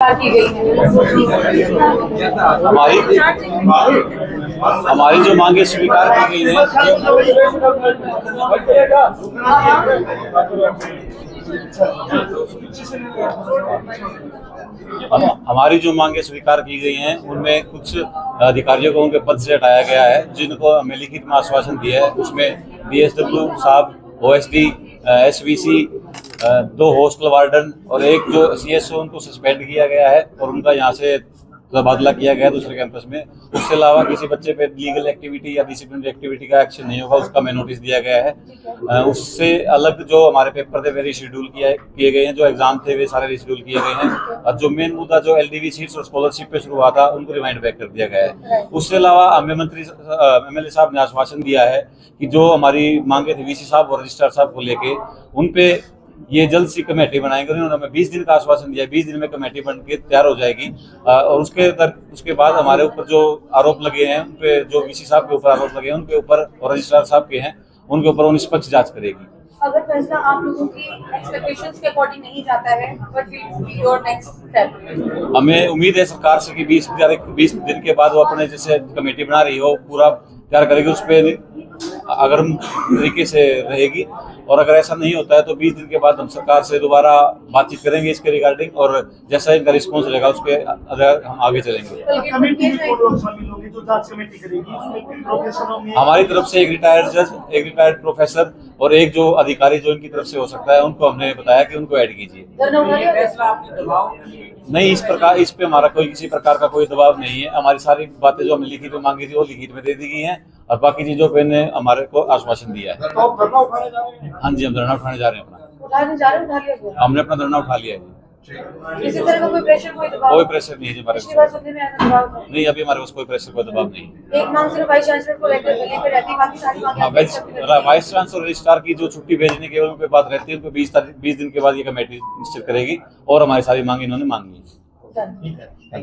स्वीकार की गई है। हमारी जो मांगे स्वीकार की गई हैं, हमारी जो मांगे स्वीकार की गई हैं उनमें कुछ अधिकारियों को उनके पद से हटाया गया है, जिनको हमें लिखित में आश्वासन दिया है। उसमें DSW साहब, OSD, SVC, 2 हॉस्टल वार्डन और एक जो CSO उनको सस्पेंड किया गया है और उनका यहाँ से तबादला किया गया दूसरे कैंपस में। उसके अलावा किसी बच्चे पे लीगल एक्टिविटी या डिसिप्लिनरी एक्टिविटी का एक्शन नहीं होगा, उसका मैं नोटिस दिया गया है। उससे अलग जो हमारे पेपर थे वे रीशेड्यूल किए गए हैं, जो एग्जाम थे वे सारे रीशेड्यूल किए गए हैं, और जो मेन मुद्दा जो LDV सीट्स और स्कॉलरशिप पे शुरू हुआ था उनको रिमाइंड बैक कर दिया गया है। उसके अलावा हमें मंत्री MLA साहब ने आश्वासन दिया है कि जो हमारी मांगे थी VC साहब और रजिस्ट्रार साहब को लेके, उन पे ये जल्द सी कमेटी बनाएंगे। उन्होंने हमें 20 दिन का आश्वासन दिया है, 20 दिन में कमेटी बन के तैयार हो जाएगी। और उसके बाद हमारे ऊपर जो आरोप लगे हैं, उन पे जो VC साहब के ऊपर आरोप लगे हैं उनके ऊपर, और रजिस्ट्रार साहब के हैं उनके ऊपर, वो निष्पक्ष जांच करेगी। अगर फैसला आप लोगों की एक्सपेक्टेशंस के अकॉर्डिंग नहीं जाता है, what will be your next step? हमें उम्मीद है सरकार से कि 20 दिन के बाद वो अपने जैसे कमेटी बना रही हो पूरा तैयार करेगी, उस पर अगर तरीके से रहेगी। और अगर ऐसा नहीं होता है तो 20 दिन के बाद हम सरकार से दोबारा बातचीत करेंगे इसके रिगार्डिंग, और जैसा इनका रिस्पॉन्स रहेगा उसके हम आगे चलेंगे। हमारी तरफ से एक रिटायर्ड जज, एक रिटायर्ड प्रोफेसर और एक जो अधिकारी जो इनकी तरफ से हो सकता है, उनको हमने बताया कि उनको ऐड कीजिए। नहीं, इस पे हमारा किसी प्रकार का कोई दबाव नहीं है। हमारी सारी बातें जो हमने लिखित में मांगी थी वो लिखित में दे दी गई हैं, और बाकी चीजों पे ने हमारे को आश्वासन दिया है। हाँ जी, हम धरना उठाने जा रहे हैं अपना। हमने अपना धरना उठा लिया है। किसी तरह का कोई प्रेशर, कोई दबाव? कोई प्रेशर नहीं है जी हमारे पास। नहीं, अभी हमारे पास कोई प्रेशर, कोई दबाव नहीं। एक मांग सिर्फ वाइस चांसलर को लेकर गले पे रहती, बाकी सारी मांगें वाइस चांसलर रजिस्ट्रार की जो छुट्टी भेजने के उन पे बात रहती है, उनको 20 दिन के बाद ये कमेटी निश्चित करेगी, और हमारी सारी मांग इन्होंने मांगी है।